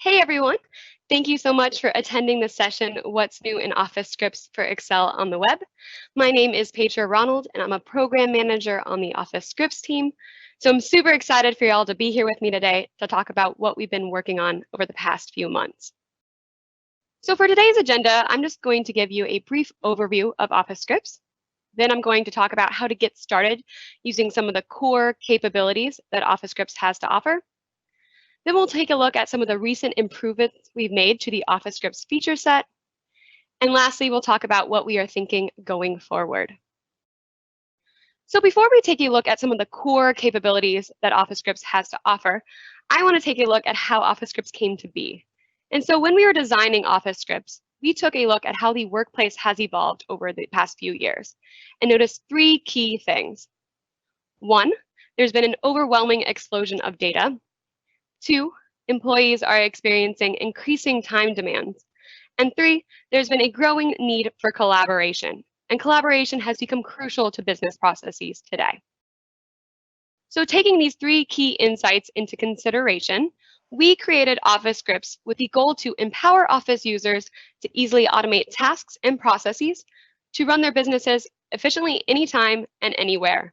Hey everyone! Thank you so much for attending the session, What's New in Office Scripts for Excel on the Web. My name is Petra Ronald, and I'm a program manager on the Office Scripts team. So I'm super excited for y'all to be here with me today to talk about what we've been working on over the past few months. So for today's agenda, I'm just going to give you a brief overview of Office Scripts. Then I'm going to talk about how to get started using some of the core capabilities that Office Scripts has to offer. Then we'll take a look at some of the recent improvements we've made to the Office Scripts feature set. And lastly, we'll talk about what we are thinking going forward. So before we take a look at some of the core capabilities that Office Scripts has to offer, I want to take a look at how Office Scripts came to be. And so when we were designing Office Scripts, we took a look at how the workplace has evolved over the past few years and noticed three key things. One, there's been an overwhelming explosion of data. Two, employees are experiencing increasing time demands. And three, there's been a growing need for collaboration, and collaboration has become crucial to business processes today. So taking these three key insights into consideration, we created Office Scripts with the goal to empower Office users to easily automate tasks and processes to run their businesses efficiently anytime and anywhere.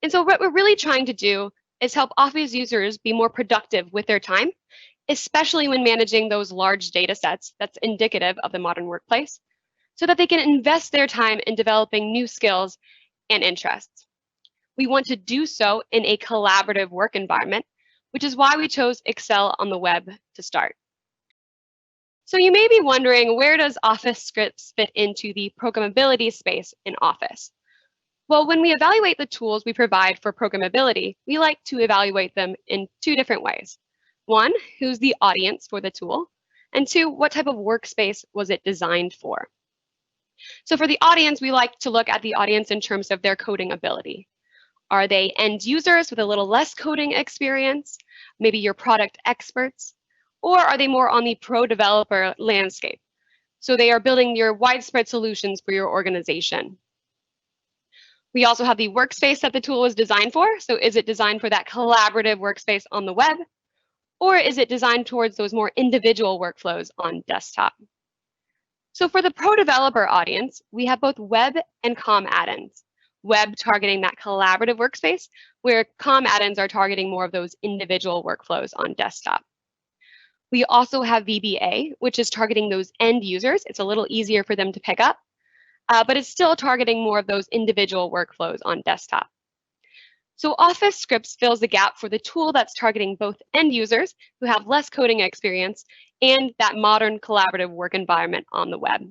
And so what we're really trying to do is help Office users be more productive with their time, especially when managing those large data sets that's indicative of the modern workplace, so that they can invest their time in developing new skills and interests. We want to do so in a collaborative work environment, which is why we chose Excel on the web to start. So you may be wondering, where does Office Scripts fit into the programmability space in Office? Well, when we evaluate the tools we provide for programmability, we like to evaluate them in two different ways. One, who's the audience for the tool? And two, what type of workspace was it designed for? So for the audience, we like to look at the audience in terms of their coding ability. Are they end users with a little less coding experience? Maybe your product experts? Or are they more on the pro developer landscape? So they are building your widespread solutions for your organization. We also have the workspace that the tool was designed for. So is it designed for that collaborative workspace on the web? Or is it designed towards those more individual workflows on desktop? So for the pro developer audience, we have both web and COM add-ins. Web targeting that collaborative workspace, where COM add-ins are targeting more of those individual workflows on desktop. We also have VBA, which is targeting those end users. It's a little easier for them to pick up. But it's still targeting more of those individual workflows on desktop. So Office Scripts fills the gap for the tool that's targeting both end users who have less coding experience and that modern collaborative work environment on the web.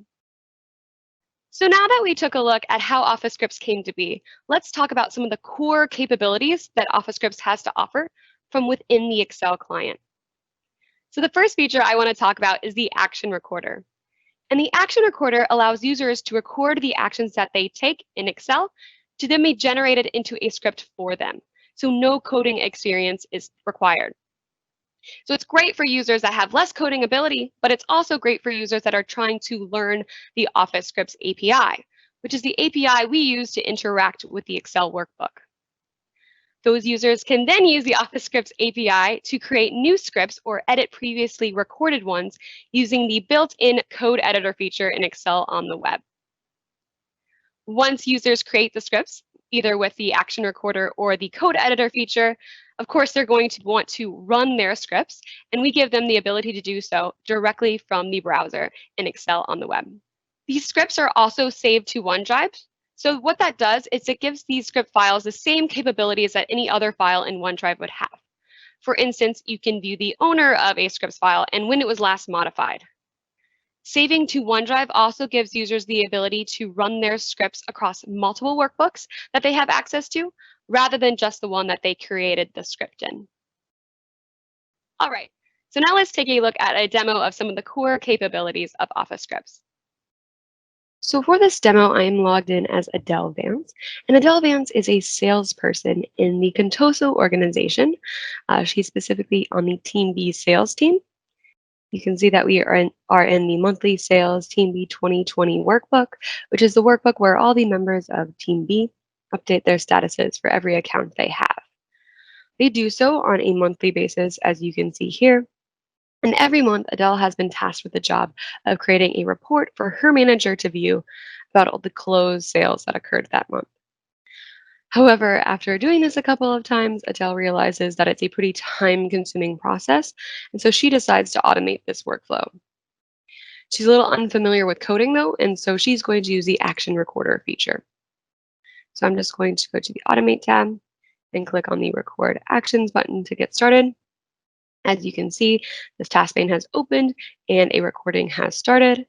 So now that we took a look at how Office Scripts came to be, let's talk about some of the core capabilities that Office Scripts has to offer from within the Excel client. So the first feature I want to talk about is the action recorder. And the action recorder allows users to record the actions that they take in Excel to then be generated into a script for them. So no coding experience is required. So it's great for users that have less coding ability, but it's also great for users that are trying to learn the Office Scripts API, which is the API we use to interact with the Excel workbook. Those users can then use the Office Scripts API to create new scripts or edit previously recorded ones using the built-in code editor feature in Excel on the web. Once users create the scripts, either with the action recorder or the code editor feature, of course, they're going to want to run their scripts, and we give them the ability to do so directly from the browser in Excel on the web. These scripts are also saved to OneDrive. So what that does is it gives these script files the same capabilities that any other file in OneDrive would have. For instance, you can view the owner of a scripts file and when it was last modified. Saving to OneDrive also gives users the ability to run their scripts across multiple workbooks that they have access to, rather than just the one that they created the script in. All right, so now let's take a look at a demo of some of the core capabilities of Office Scripts. So for this demo, I am logged in as Adele Vance, and Adele Vance is a salesperson in the Contoso organization. She's specifically on the Team B sales team. You can see that we are in the monthly sales Team B 2020 workbook, which is the workbook where all the members of Team B update their statuses for every account they have. They do so on a monthly basis, as you can see here. And every month, Adele has been tasked with the job of creating a report for her manager to view about all the closed sales that occurred that month. However, after doing this a couple of times, Adele realizes that it's a pretty time-consuming process, and so she decides to automate this workflow. She's a little unfamiliar with coding though, and so she's going to use the action recorder feature. So I'm just going to go to the Automate tab and click on the Record Actions button to get started. As you can see, this task pane has opened and a recording has started.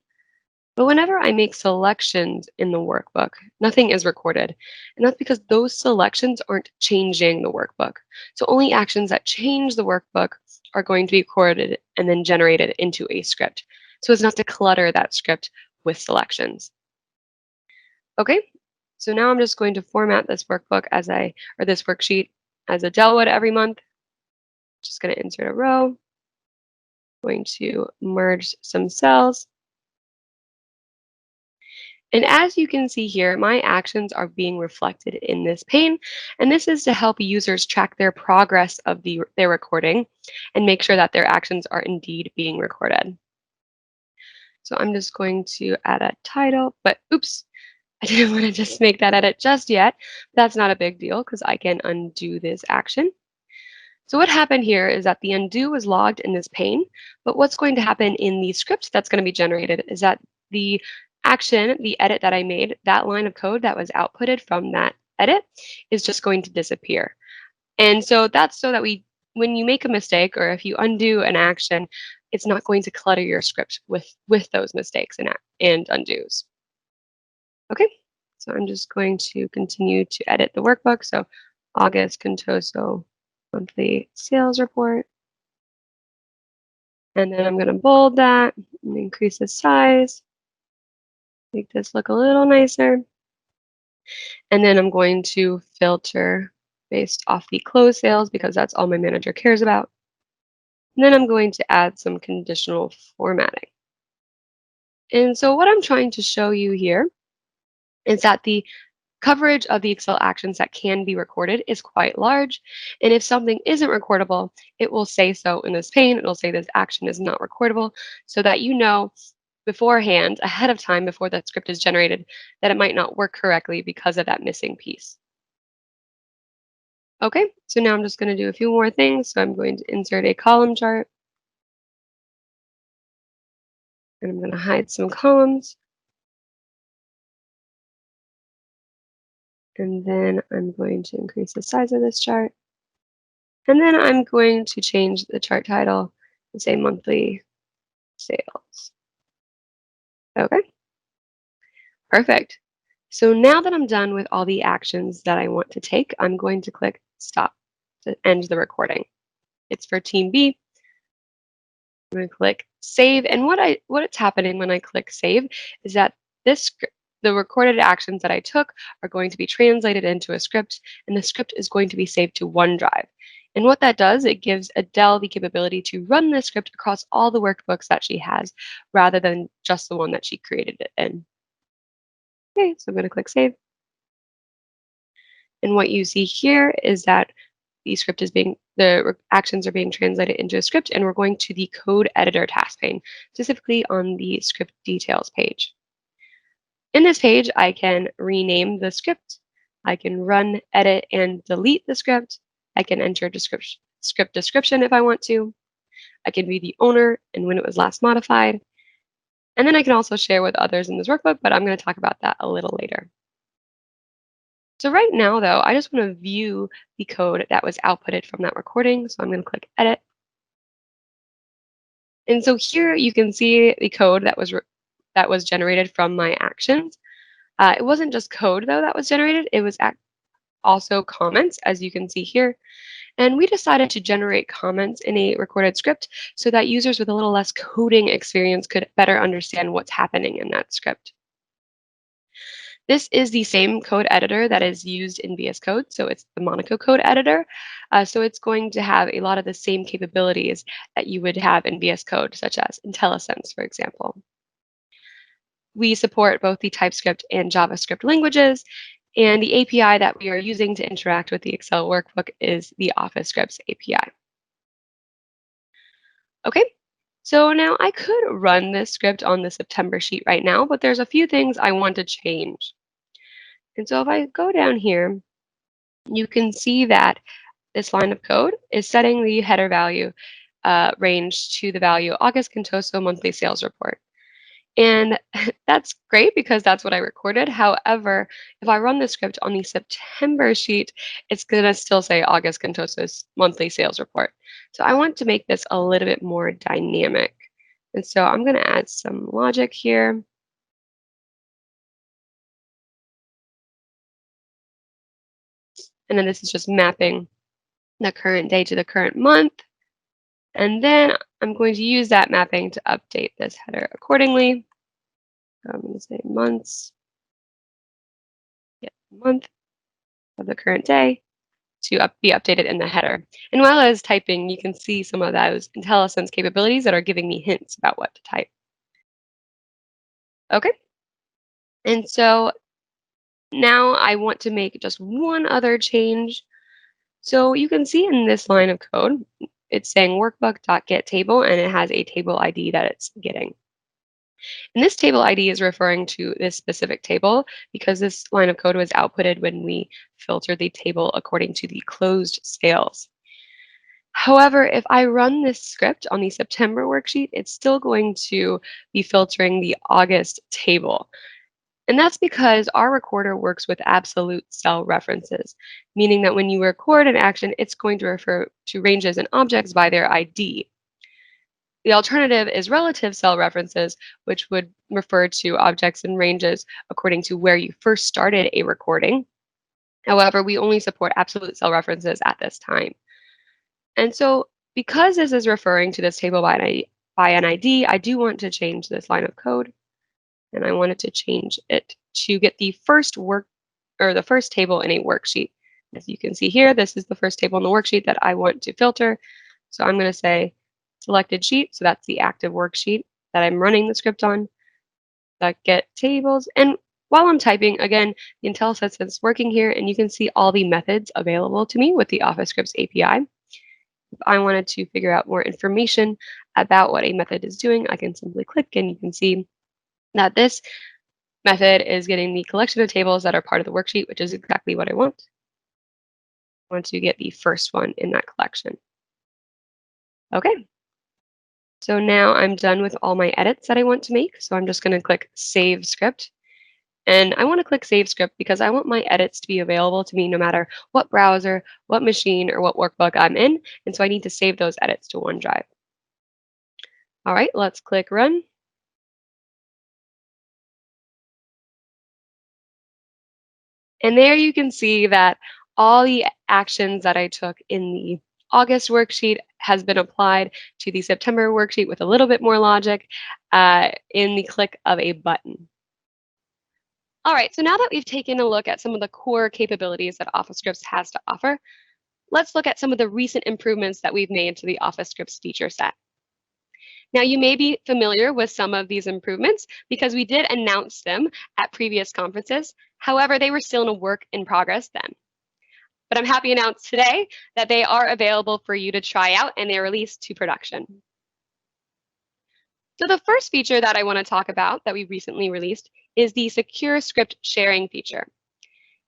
But whenever I make selections in the workbook, nothing is recorded. And that's because those selections aren't changing the workbook. So only actions that change the workbook are going to be recorded and then generated into a script, so as not to clutter that script with selections. Okay, so now I'm just going to format this workbook or this worksheet as Adele would every month. Just going to insert a row, going to merge some cells. And as you can see here, my actions are being reflected in this pane. And this is to help users track their progress of their recording and make sure that their actions are indeed being recorded. So I'm just going to add a title, but oops, I didn't want to just make that edit just yet. That's not a big deal because I can undo this action. So what happened here is that the undo was logged in this pane, but what's going to happen in the script that's going to be generated is that the action, the edit that I made, that line of code that was outputted from that edit is just going to disappear. And so that's so that when you make a mistake or if you undo an action, it's not going to clutter your script with those mistakes and undos. Okay, so I'm just going to continue to edit the workbook. So August Contoso monthly sales report. And then I'm going to bold that and increase the size, make this look a little nicer. And then I'm going to filter based off the closed sales because that's all my manager cares about. And then I'm going to add some conditional formatting. And so what I'm trying to show you here is that the coverage of the Excel actions that can be recorded is quite large. And if something isn't recordable, it will say so in this pane. It'll say this action is not recordable so that you know beforehand, ahead of time, before that script is generated, that it might not work correctly because of that missing piece. Okay, so now I'm just going to do a few more things. So I'm going to insert a column chart. And I'm going to hide some columns. And then I'm going to increase the size of this chart. And then I'm going to change the chart title to say monthly sales. Okay, perfect. So now that I'm done with all the actions that I want to take, I'm going to click stop to end the recording. It's for Team B. I'm going to click save. And what's happening when I click save is that the recorded actions that I took are going to be translated into a script, and the script is going to be saved to OneDrive. And what that does, it gives Adele the capability to run this script across all the workbooks that she has, rather than just the one that she created it in. Okay, so I'm going to click save. And what you see here is that the actions are being translated into a script, and we're going to the code editor task pane, specifically on the script details page. In this page, I can rename the script. I can run, edit, and delete the script. I can enter a script description if I want to. I can be the owner and when it was last modified. And then I can also share with others in this workbook, but I'm going to talk about that a little later. So right now, though, I just want to view the code that was outputted from that recording. So I'm going to click Edit. And so here you can see the code that was generated from my actions. It wasn't just code, though, that was generated. It was also comments, as you can see here. And we decided to generate comments in a recorded script so that users with a little less coding experience could better understand what's happening in that script. This is the same code editor that is used in VS Code, so it's the Monaco code editor. So it's going to have a lot of the same capabilities that you would have in VS Code, such as IntelliSense, for example. We support both the TypeScript and JavaScript languages, and the API that we are using to interact with the Excel workbook is the Office Scripts API. Okay, So now I could run this script on the September sheet right now, but there's a few things I want to change. And so if I go down here, you can see that this line of code is setting the header value range to the value August Contoso monthly sales report. And that's great because that's what I recorded. However, if I run the script on the September sheet, it's going to still say August Contoso's monthly sales report. So I want to make this a little bit more dynamic. And so I'm going to add some logic here. And then this is just mapping the current day to the current month. And then I'm going to use that mapping to update this header accordingly. So I'm going to say months, month of the current day to be updated in the header. And while I was typing, you can see some of those IntelliSense capabilities that are giving me hints about what to type. Okay. And so now I want to make just one other change. So you can see in this line of code, it's saying workbook.getTable, and it has a table ID that it's getting. And this table ID is referring to this specific table because this line of code was outputted when we filtered the table according to the closed sales. However, if I run this script on the September worksheet, it's still going to be filtering the August table. And that's because our recorder works with absolute cell references, meaning that when you record an action, it's going to refer to ranges and objects by their ID. The alternative is relative cell references, which would refer to objects and ranges according to where you first started a recording. However, we only support absolute cell references at this time. And so because this is referring to this table by an ID, I do want to change this line of code. And I wanted to change it to get the first the first table in a worksheet. As you can see here, this is the first table in the worksheet that I want to filter. So I'm going to say selected sheet. So that's the active worksheet that I'm running the script on. Get tables. And while I'm typing, again, the IntelliSense is working here, and you can see all the methods available to me with the Office Scripts API. If I wanted to figure out more information about what a method is doing, I can simply click, and you can see that this method is getting the collection of tables that are part of the worksheet, which is exactly what I want. I want to get the first one in that collection. Okay. So now I'm done with all my edits that I want to make. So I'm just going to click Save Script. And I want to click Save Script because I want my edits to be available to me no matter what browser, what machine, or what workbook I'm in. And so I need to save those edits to OneDrive. All right, let's click Run. And there you can see that all the actions that I took in the August worksheet has been applied to the September worksheet with a little bit more logic in the click of a button. All right, so now that we've taken a look at some of the core capabilities that Office Scripts has to offer, let's look at some of the recent improvements that we've made to the Office Scripts feature set. Now, you may be familiar with some of these improvements because we did announce them at previous conferences. However, they were still in a work in progress then. But I'm happy to announce today that they are available for you to try out and they're released to production. So the first feature that I want to talk about that we recently released is the secure script sharing feature.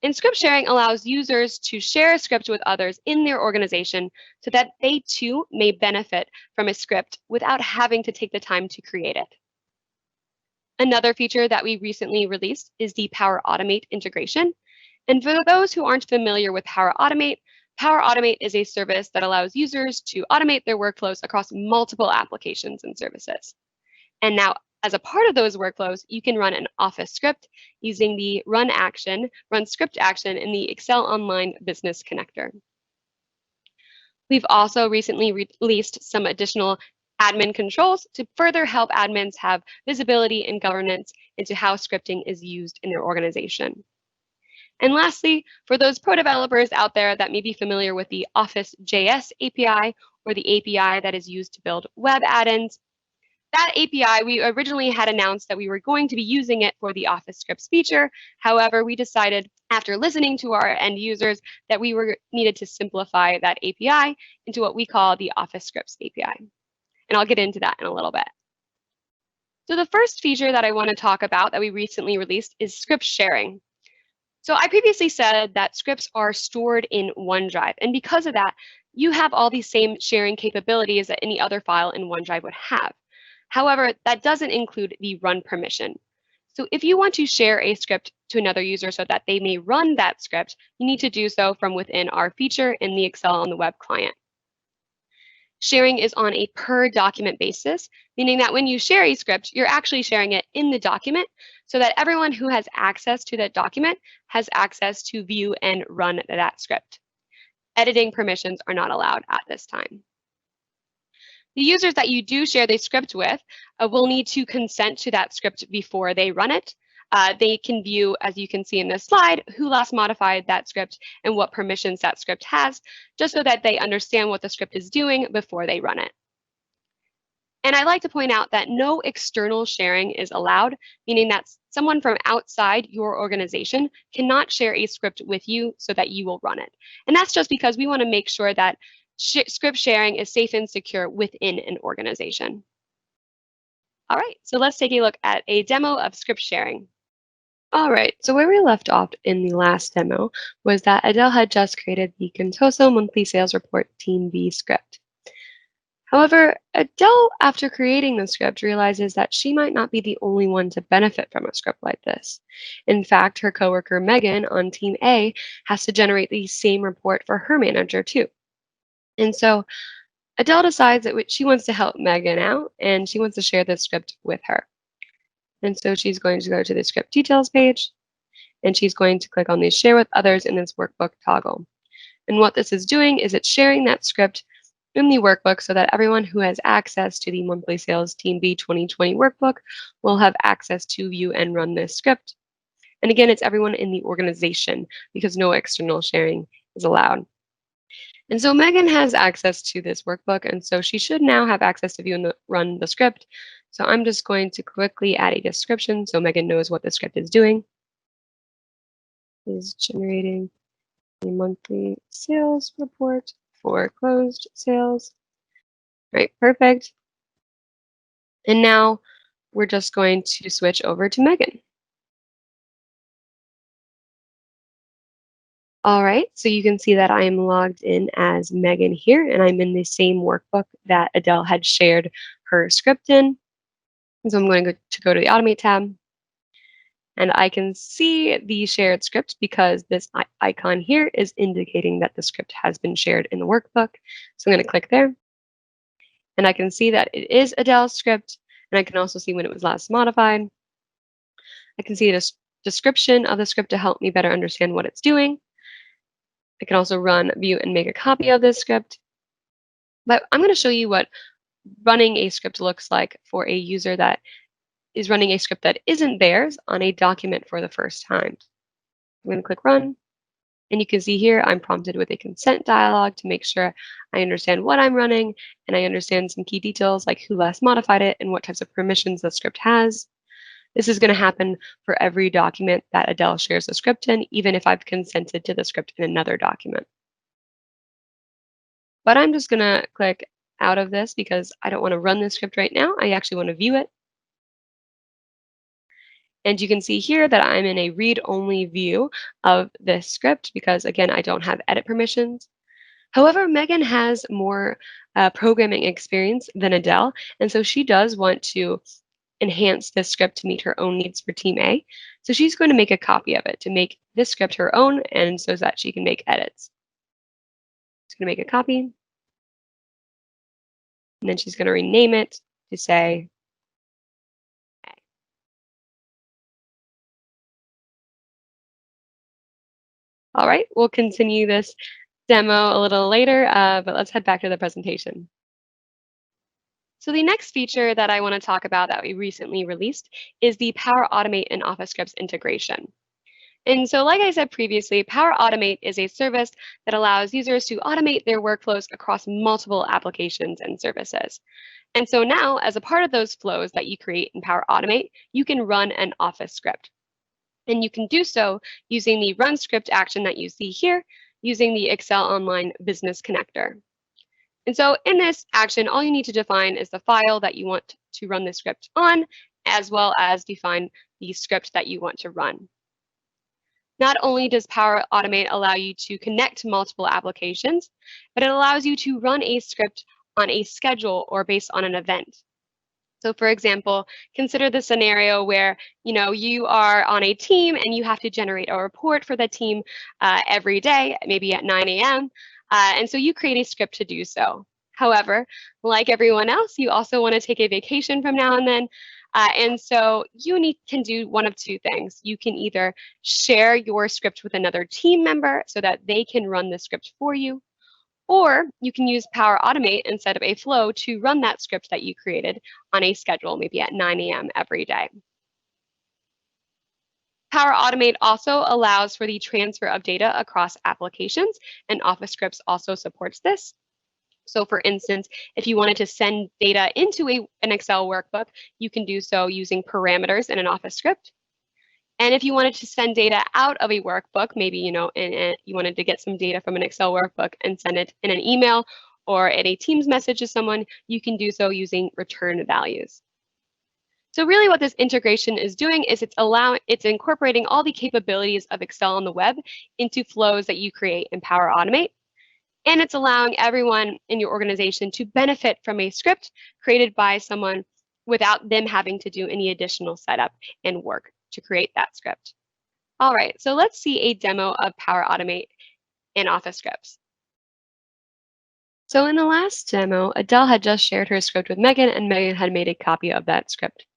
And script sharing allows users to share a script with others in their organization so that they too may benefit from a script without having to take the time to create it. Another feature that we recently released is the Power Automate integration. And for those who aren't familiar with Power Automate is a service that allows users to automate their workflows across multiple applications and services. And now, as a part of those workflows, you can run an Office script using the run script action in the Excel Online Business Connector. We've also recently released some additional admin controls to further help admins have visibility and governance into how scripting is used in their organization. And lastly, for those pro developers out there that may be familiar with the Office.js API or the API that is used to build web add-ins, that API, we originally had announced that we were going to be using it for the Office Scripts feature. However, we decided after listening to our end users that we needed to simplify that API into what we call the Office Scripts API. and I'll get into that in a little bit. So the first feature that I want to talk about that we recently released is script sharing. So I previously said that scripts are stored in OneDrive, and because of that, you have all these same sharing capabilities that any other file in OneDrive would have. However, that doesn't include the run permission. So if you want to share a script to another user so that they may run that script, you need to do so from within our feature in the Excel on the web client. Sharing is on a per document basis, meaning that when you share a script, you're actually sharing it in the document so that everyone who has access to that document has access to view and run that script. Editing permissions are not allowed at this time. The users that you do share the script with will need to consent to that script before they run it. They can view, as you can see in this slide, who last modified that script and what permissions that script has, just so that they understand what the script is doing before they run it. And I like to point out that no external sharing is allowed, meaning that someone from outside your organization cannot share a script with you so that you will run it. And that's just because we want to make sure that script sharing is safe and secure within an organization. All right, so let's take a look at a demo of script sharing. All right, so where we left off in the last demo was that Adele had just created the Contoso monthly sales report Team B script. However, Adele, after creating the script, realizes that she might not be the only one to benefit from a script like this. In fact, her coworker Megan on Team A has to generate the same report for her manager too. And so Adele decides that she wants to help Megan out and she wants to share this script with her. And so she's going to go to the script details page and she's going to click on the share with others in this workbook toggle. And what this is doing is it's sharing that script in the workbook so that everyone who has access to the monthly sales Team B 2020 workbook will have access to view and run this script. And again, it's everyone in the organization because no external sharing is allowed. And so Megan has access to this workbook, and so she should now have access to view and run the script. So I'm just going to quickly add a description so Megan knows what the script is doing. Is generating a monthly sales report for closed sales. Right, perfect. And now we're just going to switch over to Megan. All right, so you can see that I am logged in as Megan here, and I'm in the same workbook that Adele had shared her script in. So I'm going to go to the Automate tab, and I can see the shared script because this icon here is indicating that the script has been shared in the workbook. So I'm going to click there, and I can see that it is Adele's script, and I can also see when it was last modified. I can see the description of the script to help me better understand what it's doing. I can also run, view, and make a copy of this script. But I'm going to show you what running a script looks like for a user that is running a script that isn't theirs on a document for the first time. I'm going to click Run. And you can see here, I'm prompted with a consent dialog to make sure I understand what I'm running and I understand some key details like who last modified it and what types of permissions the script has. This is going to happen for every document that Adele shares the script in, even if I've consented to the script in another document. But I'm just going to click out of this because I don't want to run this script right now. I actually want to view it. And you can see here that I'm in a read-only view of this script because, again, I don't have edit permissions. However, Megan has more programming experience than Adele, and so she does want to enhance this script to meet her own needs for Team A. So she's going to make a copy of it to make this script her own and so that she can make edits. She's going to make a copy. And then she's going to rename it to say A. All right, we'll continue this demo a little later, but let's head back to the presentation. So the next feature that I want to talk about that we recently released is the Power Automate and Office Scripts integration. And so like I said previously, Power Automate is a service that allows users to automate their workflows across multiple applications and services. And so now, as a part of those flows that you create in Power Automate, you can run an Office script. And you can do so using the Run Script action that you see here, using the Excel Online Business Connector. And so in this action, all you need to define is the file that you want to run the script on, as well as define the script that you want to run. Not only does Power Automate allow you to connect to multiple applications, but it allows you to run a script on a schedule or based on an event. So for example, consider the scenario where you are on a team and you have to generate a report for the team every day, maybe at 9 a.m. And so you create a script to do so. However, like everyone else, you also want to take a vacation from now and then. And so you can do one of two things. You can either share your script with another team member so that they can run the script for you, or you can use Power Automate instead of a flow to run that script that you created on a schedule, maybe at 9 a.m. every day. Power Automate also allows for the transfer of data across applications, and Office Scripts also supports this. So for instance, if you wanted to send data into an Excel workbook, you can do so using parameters in an Office script. And if you wanted to send data out of a workbook, maybe you wanted to get some data from an Excel workbook and send it in an email or in a Teams message to someone, you can do so using return values. So really what this integration is doing is it's incorporating all the capabilities of Excel on the web into flows that you create in Power Automate. And it's allowing everyone in your organization to benefit from a script created by someone without them having to do any additional setup and work to create that script. All right, so let's see a demo of Power Automate in Office Scripts. So in the last demo, Adele had just shared her script with Megan, and Megan had made a copy of that script.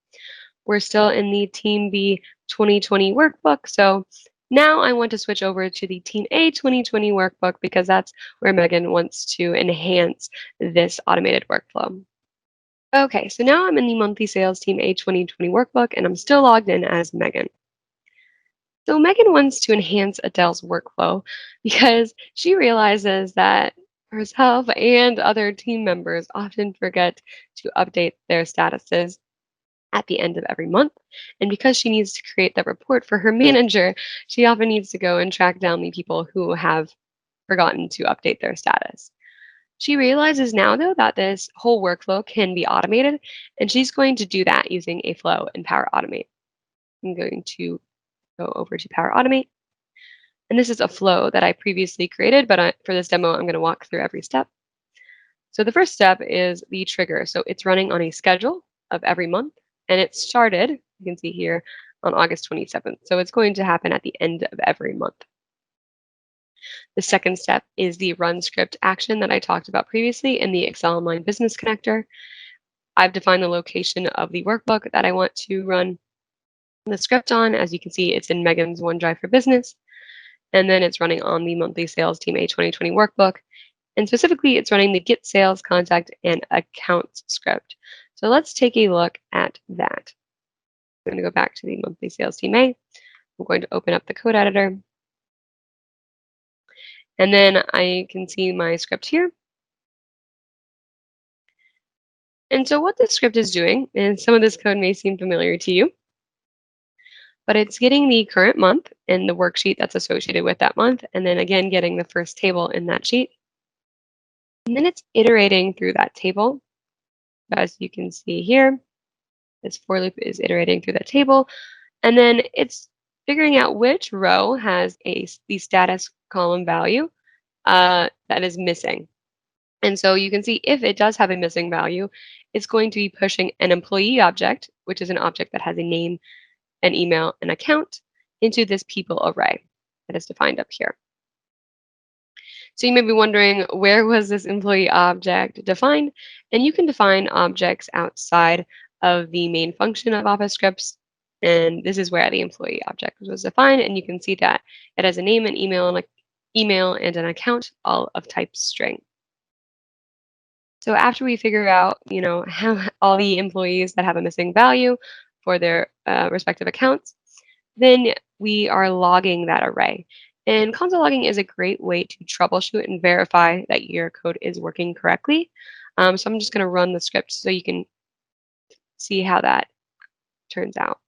We're still in the Team B 2020 workbook, so now I want to switch over to the Team A 2020 workbook because that's where Megan wants to enhance this automated workflow. Okay, so now I'm in the monthly sales Team A 2020 workbook, and I'm still logged in as Megan. So Megan wants to enhance Adele's workflow because she realizes that herself and other team members often forget to update their statuses at the end of every month. And because she needs to create that report for her manager, she often needs to go and track down the people who have forgotten to update their status. She realizes now, though, that this whole workflow can be automated, and she's going to do that using a flow in Power Automate. I'm going to go over to Power Automate. And this is a flow that I previously created, but for this demo, I'm going to walk through every step. So the first step is the trigger. So it's running on a schedule of every month, and it started, you can see here, on August 27th. So it's going to happen at the end of every month. The second step is the run script action that I talked about previously in the Excel Online Business Connector. I've defined the location of the workbook that I want to run the script on. As you can see, it's in Megan's OneDrive for Business. And then it's running on the monthly sales Team A 2020 workbook. And specifically, it's running the Get Sales, Contact, and Accounts script. So let's take a look at that. I'm going to go back to the monthly sales Team A. I'm going to open up the code editor. And then I can see my script here. And so what this script is doing, and some of this code may seem familiar to you, but it's getting the current month and the worksheet that's associated with that month, and then again getting the first table in that sheet. And then it's iterating through that table. As you can see here, this for loop is iterating through that table, and then it's figuring out which row has the status column value that is missing. And so you can see if it does have a missing value, it's going to be pushing an employee object, which is an object that has a name, an email, an account, into this people array that is defined up here. So you may be wondering, where was this employee object defined? And you can define objects outside of the main function of Office Scripts. And this is where the employee object was defined. And you can see that it has a name, an email, and an account, all of type string. So after we figure out, how all the employees that have a missing value for their respective accounts, then we are logging that array. And console logging is a great way to troubleshoot and verify that your code is working correctly. So I'm just going to run the script so you can see how that turns out.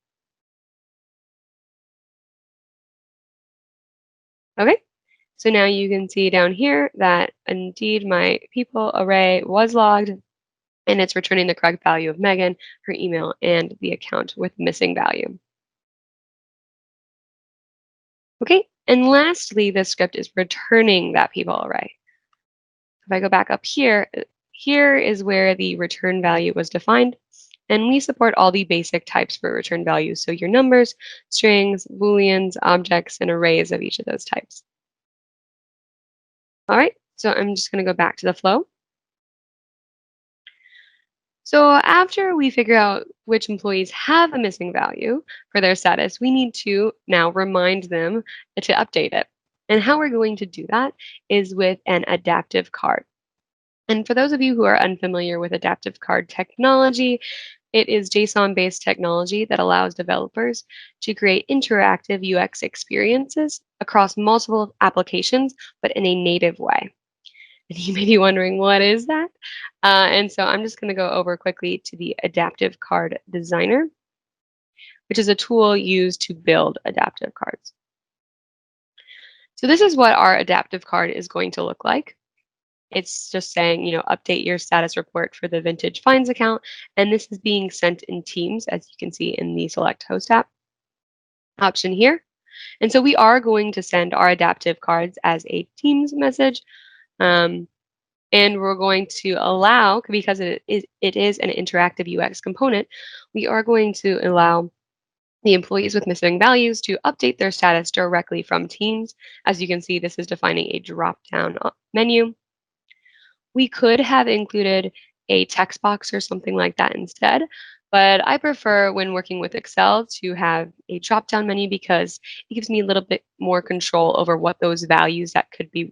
Okay, so now you can see down here that indeed my people array was logged, and it's returning the correct value of Megan, her email, and the account with missing value. Okay, and lastly, the script is returning that people array. If I go back up here, here is where the return value was defined. And we support all the basic types for return values. So your numbers, strings, booleans, objects, and arrays of each of those types. All right, so I'm just going to go back to the flow. So after we figure out which employees have a missing value for their status, we need to now remind them to update it. And how we're going to do that is with an adaptive card. And for those of you who are unfamiliar with adaptive card technology, it is JSON-based technology that allows developers to create interactive UX experiences across multiple applications, but in a native way. And you may be wondering, what is that? And so I'm just going to go over quickly to the Adaptive Card Designer, which is a tool used to build adaptive cards. So this is what our adaptive card is going to look like. It's just saying, update your status report for the Vintage Finds account. And this is being sent in Teams, as you can see in the Select Host app option here. And so we are going to send our adaptive cards as a Teams message. And we're going to allow, because it is an interactive UX component, we are going to allow the employees with missing values to update their status directly from Teams. As you can see, this is defining a drop-down menu. We could have included a text box or something like that instead, but I prefer when working with Excel to have a drop-down menu because it gives me a little bit more control over what those values that could be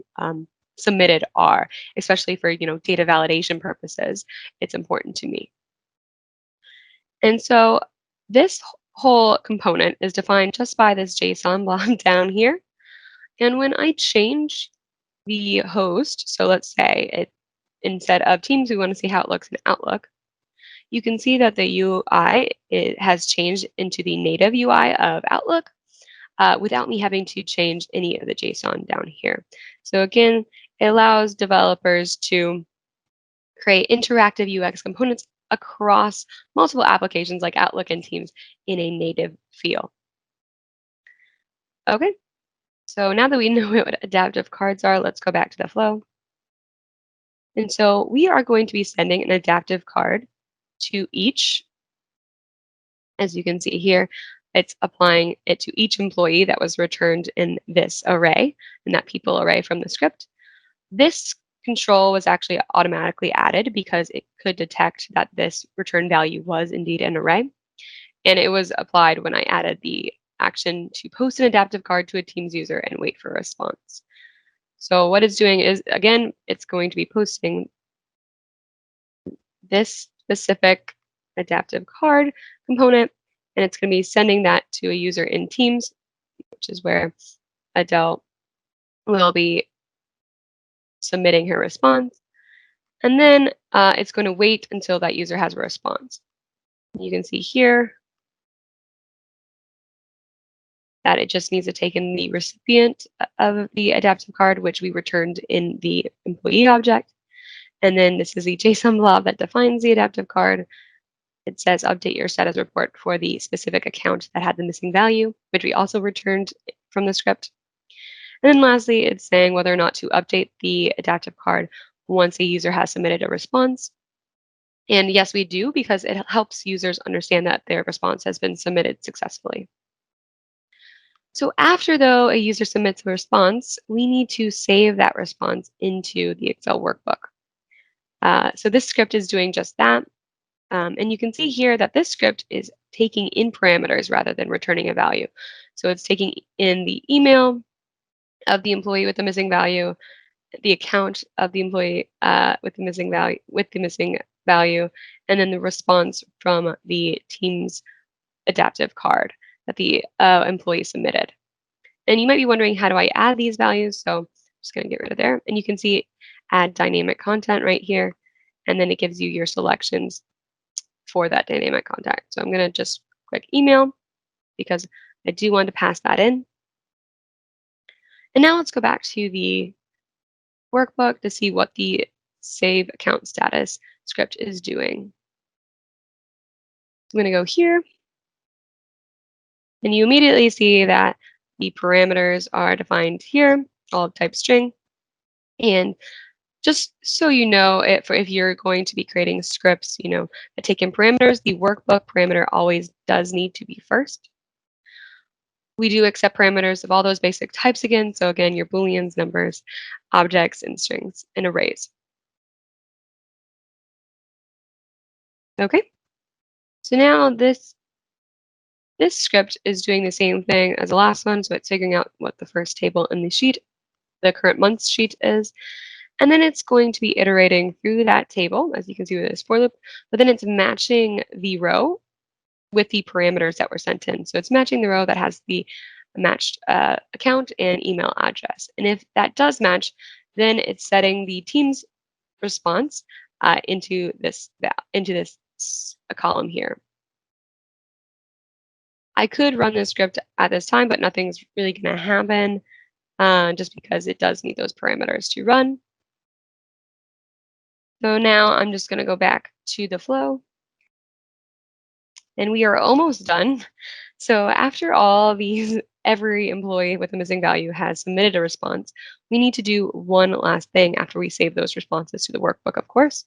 submitted are, especially for data validation purposes. It's important to me. And so this whole component is defined just by this JSON block down here. And when I change the host, so let's say instead of Teams, we want to see how it looks in Outlook, you can see that the UI has changed into the native UI of Outlook without me having to change any of the JSON down here. So again, it allows developers to create interactive UX components across multiple applications like Outlook and Teams in a native feel. Okay, so now that we know what adaptive cards are, let's go back to the flow. And so we are going to be sending an adaptive card to each, as you can see here, it's applying it to each employee that was returned in this array, in that people array from the script. This control was actually automatically added because it could detect that this return value was indeed an array. And it was applied when I added the action to post an adaptive card to a Teams user and wait for a response. So what it's doing is, again, it's going to be posting this specific adaptive card component, and it's going to be sending that to a user in Teams, which is where Adele will be submitting her response. And then it's going to wait until that user has a response. You can see here that it just needs to take in the recipient of the adaptive card, which we returned in the employee object. And then this is the JSON blob that defines the adaptive card. It says update your status report for the specific account that had the missing value, which we also returned from the script. And then lastly, it's saying whether or not to update the adaptive card once a user has submitted a response. And yes, we do, because it helps users understand that their response has been submitted successfully. So after, though, a user submits a response, we need to save that response into the Excel workbook. So this script is doing just that. And you can see here that this script is taking in parameters rather than returning a value. So it's taking in the email of the employee with the missing value, the account of the employee with the missing value, and then the response from the Teams adaptive card that the employee submitted. And you might be wondering, how do I add these values? So I'm just going to get rid of there. And you can see add dynamic content right here. And then it gives you your selections for that dynamic content. So I'm going to just click email because I do want to pass that in. And now let's go back to the workbook to see what the save account status script is doing. I'm going to go here, and you immediately see that the parameters are defined here, all type string. And just so you know, if you're going to be creating scripts, that take in parameters, the workbook parameter always does need to be first. We do accept parameters of all those basic types again. So again, your booleans, numbers, objects, and strings, and arrays. Okay. So now this script is doing the same thing as the last one. So it's figuring out what the first table in the sheet, the current month's sheet is. And then it's going to be iterating through that table, as you can see with this for loop, but then it's matching the row with the parameters that were sent in. So it's matching the row that has the matched account and email address. And if that does match, then it's setting the team's response into this column here. I could run this script at this time, but nothing's really going to happen just because it does need those parameters to run. So now I'm just going to go back to the flow. And we are almost done. So after all these, every employee with a missing value has submitted a response, we need to do one last thing after we save those responses to the workbook, of course.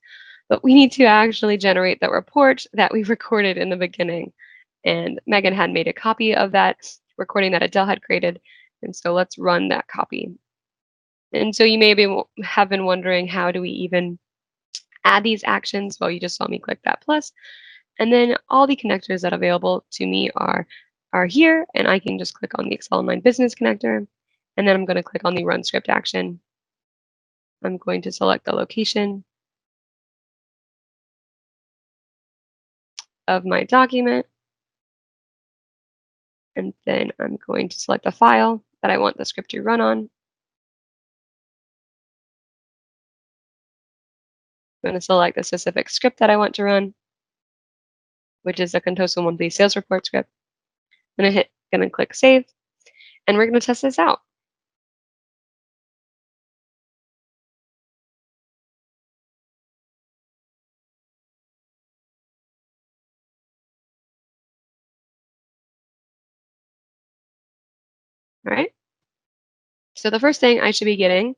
But we need to actually generate the report that we recorded in the beginning. And Megan had made a copy of that recording that Adele had created. And so let's run that copy. And so you may have been wondering, how do we even add these actions? Well, you just saw me click that plus. And then all the connectors that are available to me are here, and I can just click on the Excel Online Business connector, and then I'm going to click on the Run Script action. I'm going to select the location of my document, and then I'm going to select the file that I want the script to run on. I'm going to select the specific script that I want to run, which is the Contoso Monthly Sales Report script. I'm going to click Save, and we're going to test this out. All right. So the first thing I should be getting,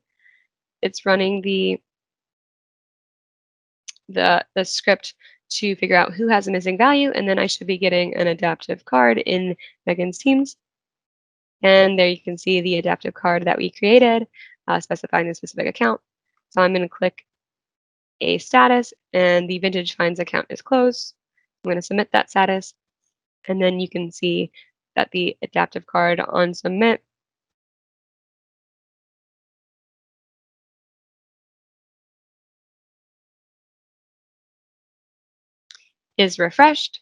it's running the script to figure out who has a missing value, and then I should be getting an adaptive card in Megan's Teams. And there you can see the adaptive card that we created, specifying the specific account. So I'm going to click a status, and the Vintage Finds account is closed. I'm going to submit that status, and then you can see that the adaptive card on submit is refreshed.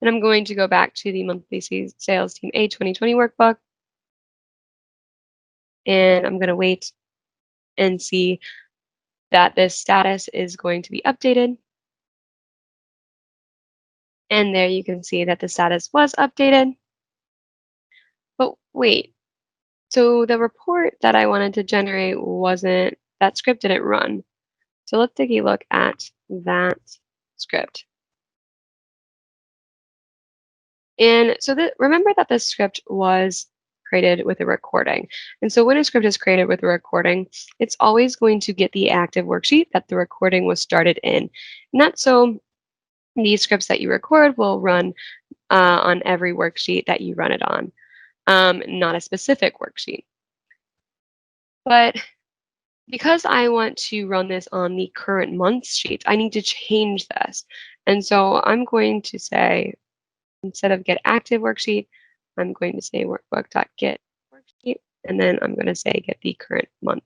And I'm going to go back to the monthly sales team A 2020 workbook. And I'm going to wait and see that this status is going to be updated. And there you can see that the status was updated. But wait, so the report that I wanted to generate that script didn't run. So let's take a look at that script. And so remember that this script was created with a recording. And so when a script is created with a recording, it's always going to get the active worksheet that the recording was started in. And that's so these scripts that you record will run on every worksheet that you run it on, not a specific worksheet. But because I want to run this on the current month's sheet, I need to change this. And so I'm going to say, instead of get active worksheet, I'm going to say workbook.get worksheet, and then I'm going to say get the current month.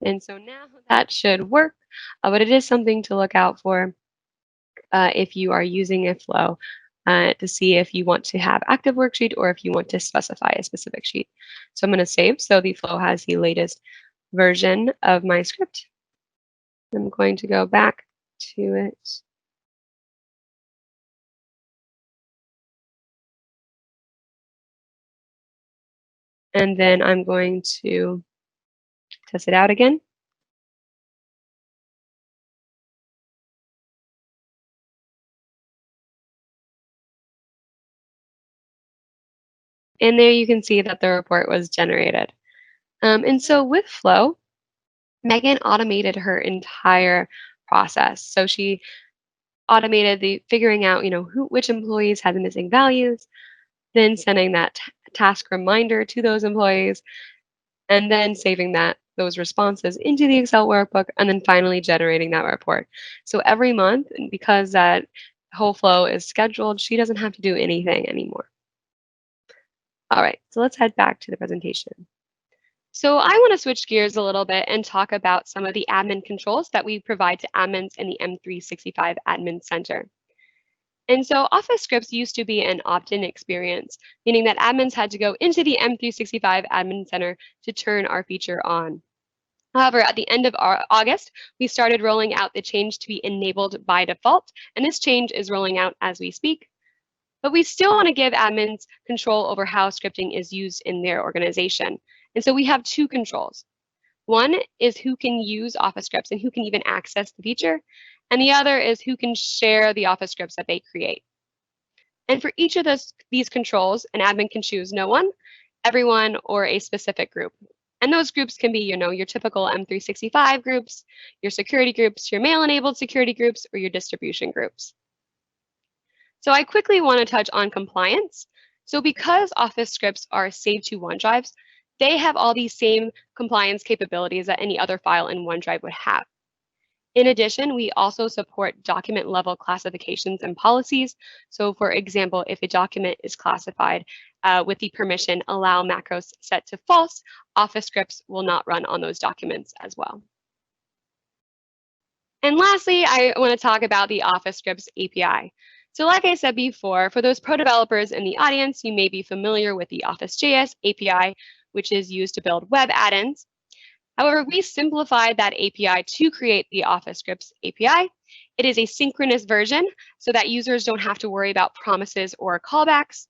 And so now that should work, but it is something to look out for if you are using a flow to see if you want to have active worksheet or if you want to specify a specific sheet. So I'm going to save so the flow has the latest version of my script. I'm going to go back to it. And then I'm going to test it out again. And there you can see that the report was generated. And so with Flow, Megan automated her entire process. So she automated the figuring out, which employees had the missing values, then sending that task reminder to those employees, and then saving those responses into the Excel workbook, and then finally generating that report. So every month, and because that whole flow is scheduled, she doesn't have to do anything anymore. All right, so let's head back to the presentation. So I want to switch gears a little bit and talk about some of the admin controls that we provide to admins in the M365 Admin Center. And so Office Scripts used to be an opt-in experience, meaning that admins had to go into the M365 Admin Center to turn our feature on. However, at the end of August, we started rolling out the change to be enabled by default, and this change is rolling out as we speak. But we still want to give admins control over how scripting is used in their organization. And so we have two controls. One is who can use Office Scripts and who can even access the feature, and the other is who can share the Office Scripts that they create. And for each of these controls, an admin can choose no one, everyone, or a specific group. And those groups can be, your typical M365 groups, your security groups, your mail-enabled security groups, or your distribution groups. So I quickly want to touch on compliance. So because Office Scripts are saved to OneDrives, they have all these same compliance capabilities that any other file in OneDrive would have. In addition, we also support document level classifications and policies. So for example, if a document is classified with the permission allow macros set to false, Office Scripts will not run on those documents as well. And lastly, I want to talk about the Office Scripts API. So like I said before, for those pro developers in the audience, you may be familiar with the Office.js API, which is used to build web add-ins. However, we simplified that API to create the Office Scripts API. It is a synchronous version so that users don't have to worry about promises or callbacks.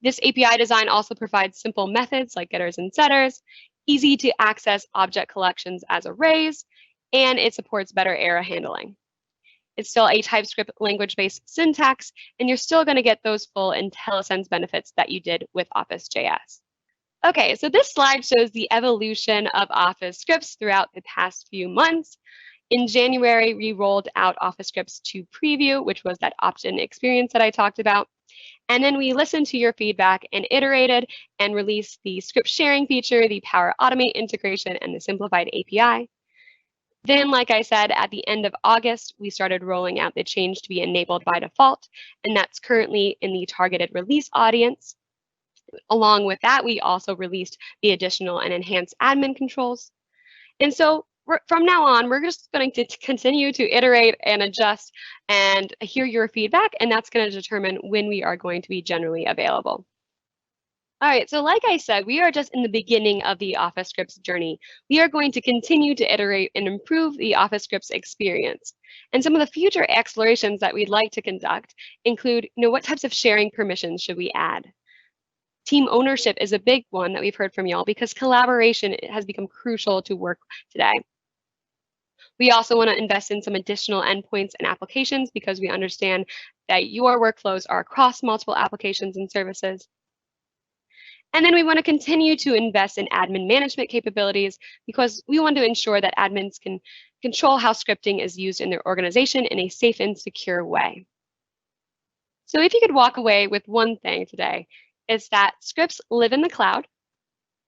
This API design also provides simple methods like getters and setters, easy to access object collections as arrays, and it supports better error handling. It's still a TypeScript language-based syntax, and you're still going to get those full IntelliSense benefits that you did with Office.js. Okay, so this slide shows the evolution of Office Scripts throughout the past few months. In January, we rolled out Office Scripts to preview, which was that opt-in experience that I talked about. And then we listened to your feedback and iterated and released the script sharing feature, the Power Automate integration, and the simplified API. Then, like I said, at the end of August, we started rolling out the change to be enabled by default, and that's currently in the targeted release audience. Along with that, we also released the additional and enhanced admin controls. And so from now on, we're just going to continue to iterate and adjust and hear your feedback, and that's going to determine when we are going to be generally available. All right, so like I said, we are just in the beginning of the Office Scripts journey. We are going to continue to iterate and improve the Office Scripts experience. And some of the future explorations that we'd like to conduct include, what types of sharing permissions should we add? Team ownership is a big one that we've heard from y'all because collaboration has become crucial to work today. We also want to invest in some additional endpoints and applications because we understand that your workflows are across multiple applications and services. And then we want to continue to invest in admin management capabilities because we want to ensure that admins can control how scripting is used in their organization in a safe and secure way. So if you could walk away with one thing today, it's that scripts live in the cloud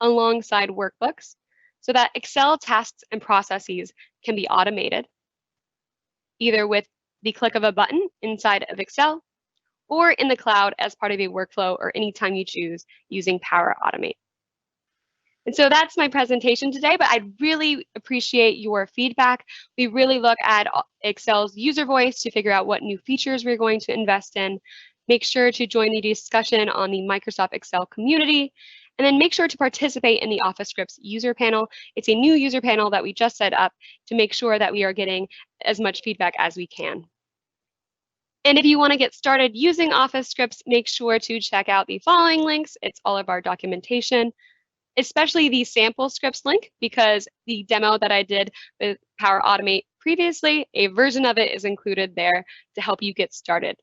alongside workbooks so that Excel tasks and processes can be automated, either with the click of a button inside of Excel or in the cloud as part of a workflow or anytime you choose using Power Automate. And so that's my presentation today, but I'd really appreciate your feedback. We really look at Excel's user voice to figure out what new features we're going to invest in. Make sure to join the discussion on the Microsoft Excel community, and then make sure to participate in the Office Scripts user panel. It's a new user panel that we just set up to make sure that we are getting as much feedback as we can. And if you want to get started using Office Scripts, make sure to check out the following links. It's all of our documentation, especially the sample scripts link, because the demo that I did with Power Automate previously, a version of it is included there to help you get started.